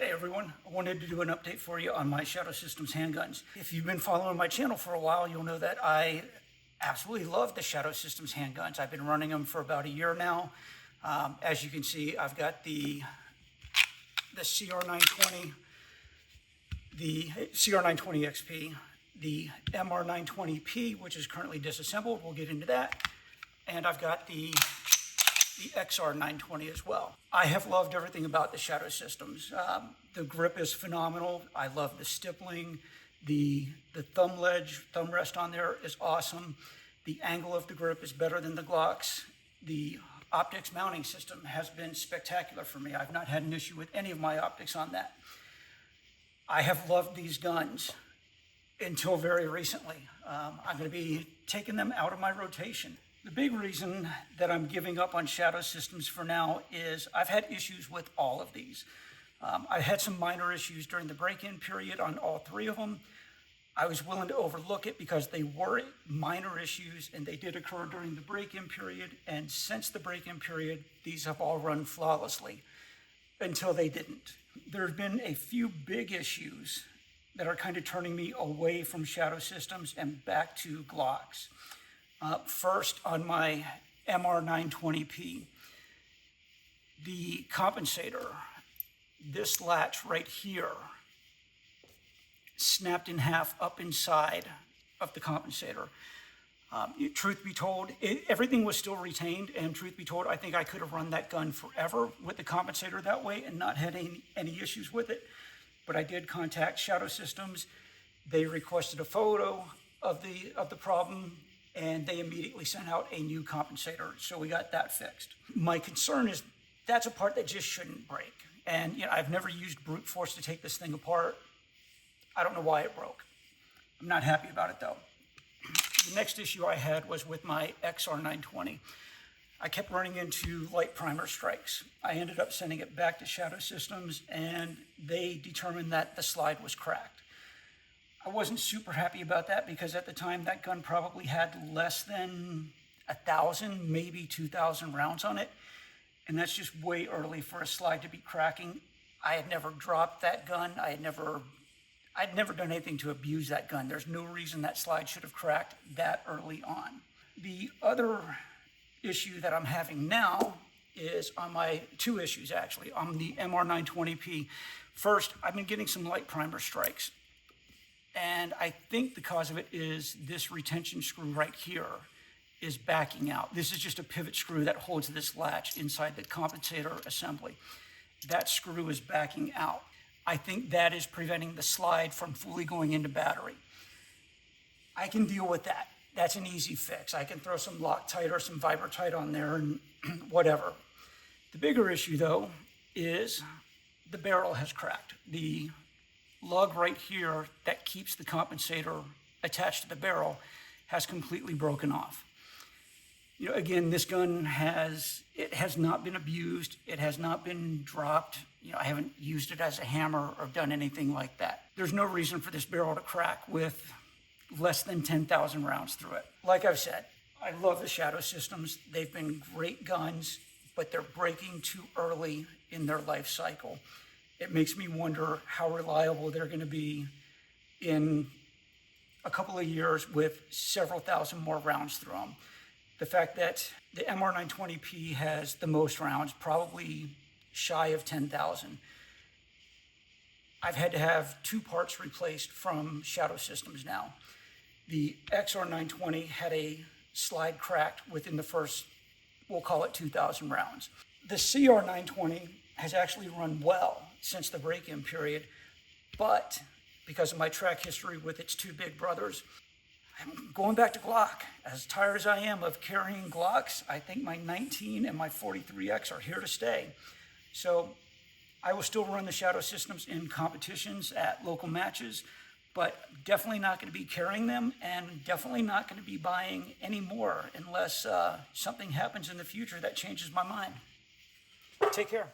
Hey everyone, I wanted to do an update for you on my Shadow Systems handguns. If you've been following my channel for a while, you'll know that I absolutely love the Shadow Systems handguns. I've been running them for about a year now. As you can see, I've got the CR920, the CR920 XP, the MR920P, which is currently disassembled. We'll get into that. And I've got the XR920 as well. I have loved everything about the Shadow Systems. The grip is phenomenal. I love the stippling. The thumb rest on there is awesome. The angle of the grip is better than the Glocks. The optics mounting system has been spectacular for me. I've not had an issue with any of my optics on that. I have loved these guns until very recently. I'm going to be taking them out of my rotation. The big reason that I'm giving up on Shadow Systems for now is I've had issues with all of these. I had some minor issues during the break-in period on all three of them. I was willing to overlook it because they were minor issues and they did occur during the break-in period. And since the break-in period, these have all run flawlessly until they didn't. There have been a few big issues that are kind of turning me away from Shadow Systems and back to Glocks. First, on my MR920P, the compensator, this latch right here, snapped in half up inside of the compensator. Truth be told, everything was still retained, and truth be told, I think I could have run that gun forever with the compensator that way and not had any issues with it. But I did contact Shadow Systems. They requested a photo of the problem, and they immediately sent out a new compensator, so we got that fixed. My concern is that's a part that just shouldn't break. And I've never used brute force to take this thing apart. I don't know why it broke. I'm not happy about it though. The next issue I had was with my XR920. I kept running into light primer strikes. I ended up sending it back to Shadow Systems, and they determined that the slide was cracked. I wasn't super happy about that because at the time that gun probably had less than 1,000, maybe 2,000 rounds on it. And that's just way early for a slide to be cracking. I had never dropped that gun. I'd never done anything to abuse that gun. There's no reason that slide should have cracked that early on. The other issue that I'm having now is on my two issues actually, on the MR920P. First, I've been getting some light primer strikes. And I think the cause of it is this retention screw right here is backing out. This is just a pivot screw that holds this latch inside the compensator assembly. That screw is backing out. I think that is preventing the slide from fully going into battery. I can deal with that. That's an easy fix. I can throw some Loctite or some Vibrotite on there and whatever. The bigger issue though is the barrel has cracked. The lug right here that keeps the compensator attached to the barrel has completely broken off. Again, this gun has not been abused. It has not been dropped. I haven't used it as a hammer or done anything like that. There's no reason for this barrel to crack with less than 10,000 rounds through it. Like I've said, I love the Shadow Systems. They've been great guns, but they're breaking too early in their life cycle. It makes me wonder how reliable they're going to be in a couple of years with several thousand more rounds through them. The fact that the MR920P has the most rounds, probably shy of 10,000. I've had to have two parts replaced from Shadow Systems now. The XR920 had a slide cracked within the first, we'll call it 2,000 rounds. The CR920 has actually run well since the break-in period, but because of my track history with its two big brothers, I'm going back to Glock. As tired as I am of carrying Glocks, I think my 19 and my 43X are here to stay. So I will still run the Shadow Systems in competitions at local matches, but definitely not going to be carrying them and definitely not going to be buying any more unless something happens in the future that changes my mind. Take care.